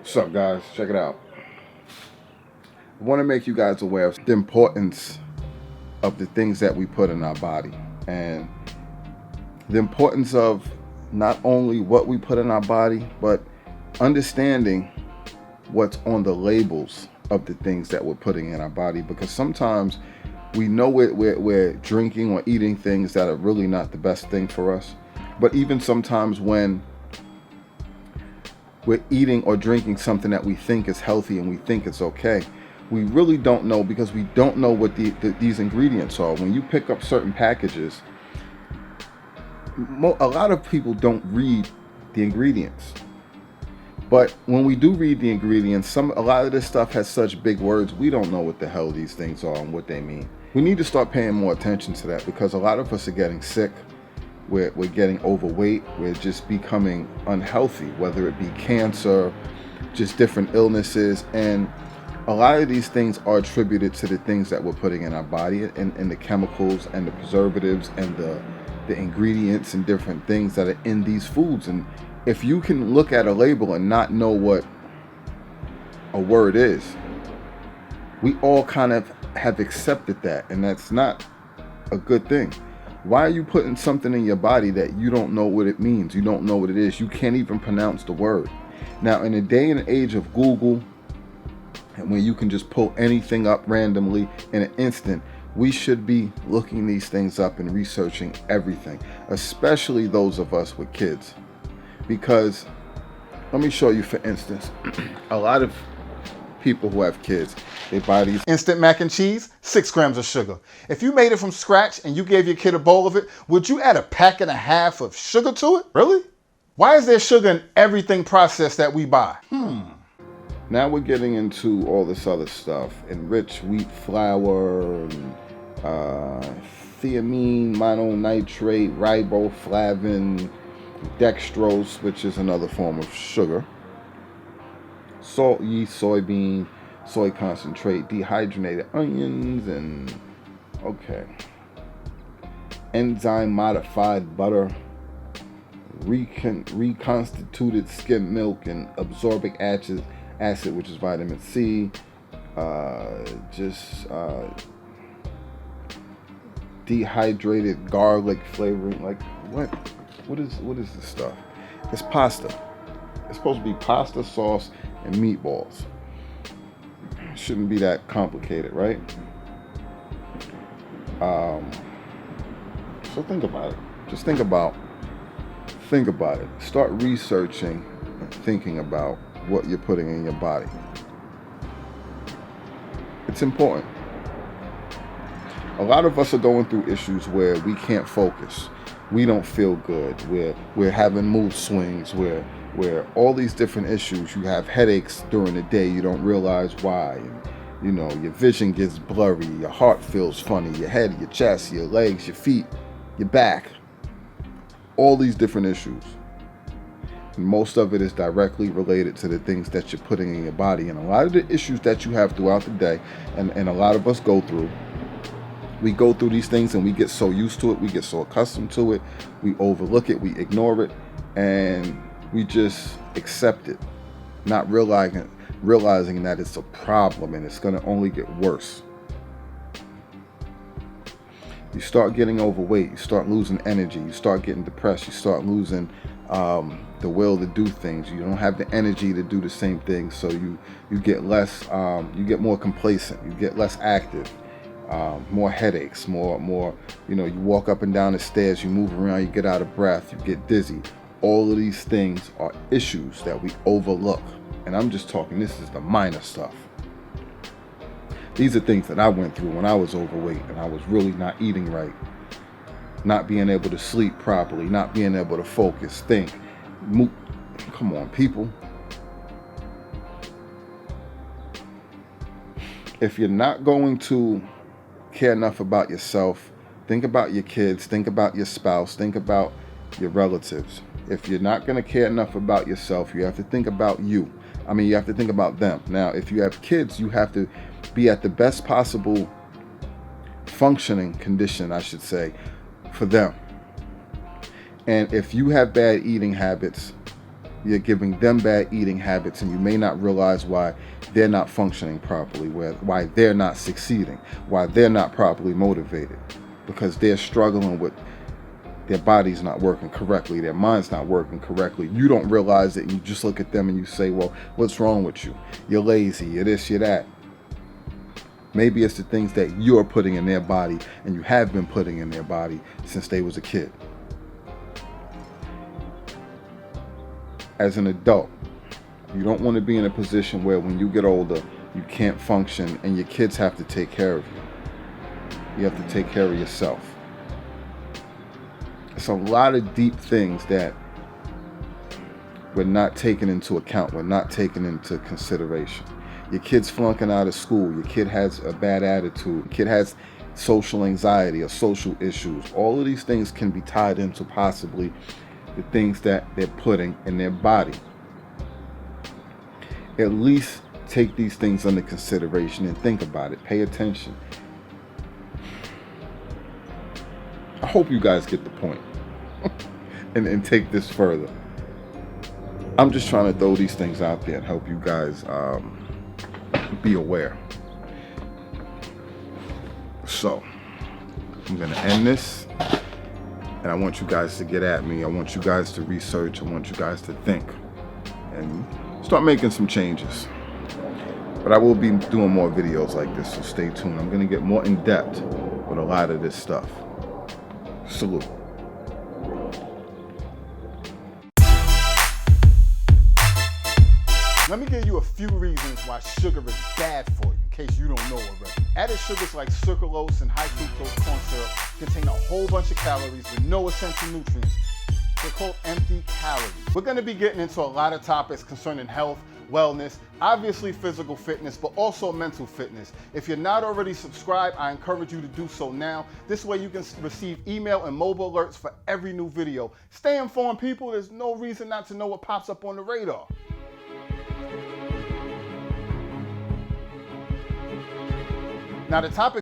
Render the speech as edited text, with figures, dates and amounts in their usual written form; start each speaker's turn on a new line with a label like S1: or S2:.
S1: What's up, guys? Check it out. I want to make you guys aware of the importance of the things that we put in our body and the importance of not only what we put in our body, but understanding what's on the labels of the things that we're putting in our body. Because sometimes we know we're drinking or eating things that are really not the best thing for us. But even sometimes when we're eating or drinking something that we think is healthy and we think it's okay, we really don't know, because we don't know what these ingredients are. When you pick up certain packages, a lot of people don't read the ingredients. But when we do read the ingredients, a lot of this stuff has such big words, we don't know what the hell these things are and what they mean. We need to start paying more attention to that, because a lot of us are getting sick. We're getting overweight. We're just becoming unhealthy, whether it be cancer, just different illnesses. And a lot of these things are attributed to the things that we're putting in our body, and the chemicals and the preservatives and the ingredients and different things that are in these foods. And if you can look at a label and not know what a word is, we all kind of have accepted that, and that's not a good thing. Why are you putting something in your body that you don't know what it means? You don't know what it is. You can't even pronounce the word. Now, in the day and age of Google, and when you can just pull anything up randomly in an instant, we should be looking these things up and researching everything, especially those of us with kids. Because let me show you, for instance, a lot of people who have kids, they buy these instant mac and cheese, 6 grams of sugar. If you made it from scratch and you gave your kid a bowl of it, would you add 1.5 packs of sugar to it? Really? Why is there sugar in everything processed that we buy? Now we're getting into all this other stuff, enriched wheat flour, and, thiamine, mononitrate, riboflavin, dextrose, which is another form of sugar, salt, yeast, soybean, soy concentrate, dehydrated onions, and enzyme modified butter, reconstituted skim milk, and absorbic acid, which is vitamin C, dehydrated garlic flavoring. Like, what is this stuff? It's pasta. It's supposed to be pasta, sauce, and meatballs. It shouldn't be that complicated, right? So think about it. Just think about it. Start researching and thinking about what you're putting in your body. It's important. A lot of us are going through issues where we can't focus. We don't feel good. We're having mood swings. Where all these different issues. You have headaches during the day. You don't realize why. And, your vision gets blurry. Your heart feels funny. Your head, your chest, your legs, your feet, your back. All these different issues. And most of it is directly related to the things that you're putting in your body. And a lot of the issues that you have throughout the day, and a lot of us go through, we go through these things and we get so used to it. We get so accustomed to it. We overlook it. We ignore it. And we just accept it, not realizing that it's a problem and it's going to only get worse. You start getting overweight. You start losing energy. You start getting depressed. You start losing the will to do things. You don't have the energy to do the same thing, so you get less. You get more complacent. You get less active. More headaches. More. You walk up and down the stairs. You move around. You get out of breath. You get dizzy. All of these things are issues that we overlook. And I'm just talking, this is the minor stuff. These are things that I went through when I was overweight and I was really not eating right. Not being able to sleep properly, not being able to focus, think. Come on, people. If you're not going to care enough about yourself, think about your kids, think about your spouse, think about your relatives. If you're not going to care enough about yourself, you have to think about you. You have to think about them. Now, if you have kids, you have to be at the best possible functioning condition, I should say, for them. And if you have bad eating habits, You're giving them bad eating habits, and you may not realize why they're not functioning properly, why they're not succeeding, why they're not properly motivated, because they're struggling with their body's not working correctly, their mind's not working correctly. You don't realize it, and you just look at them and you say, well, what's wrong with you? You're lazy, you're this, you're that. Maybe it's the things that you're putting in their body, and you have been putting in their body since they was a kid. As an adult, you don't want to be in a position where when you get older, you can't function and your kids have to take care of you. You have to take care of yourself. It's a lot of deep things that we're not taking into account. We're not taking into consideration. Your kid's flunking out of school. Your kid has a bad attitude. Your kid has social anxiety or social issues. All of these things can be tied into possibly the things that they're putting in their body. At least take these things under consideration and think about it. Pay attention. I hope you guys get the point and take this further. I'm just trying to throw these things out there and help you guys be aware. So I'm going to end this. And I want you guys to get at me. I want you guys to research. I want you guys to think and start making some changes. But I will be doing more videos like this, so stay tuned. I'm going to get more in depth with a lot of this stuff. Salute. Let me give you a few reasons why sugar is bad for you, in case you don't know already. Added sugars like sucralose and high fructose corn syrup contain a whole bunch of calories with no essential nutrients. They're called empty calories. We're going to be getting into a lot of topics concerning health, wellness, obviously physical fitness, but also mental fitness. If you're not already subscribed, I encourage you to do so now. This way you can receive email and mobile alerts for every new video. Stay informed, people. There's no reason not to know what pops up on the radar. Now the topic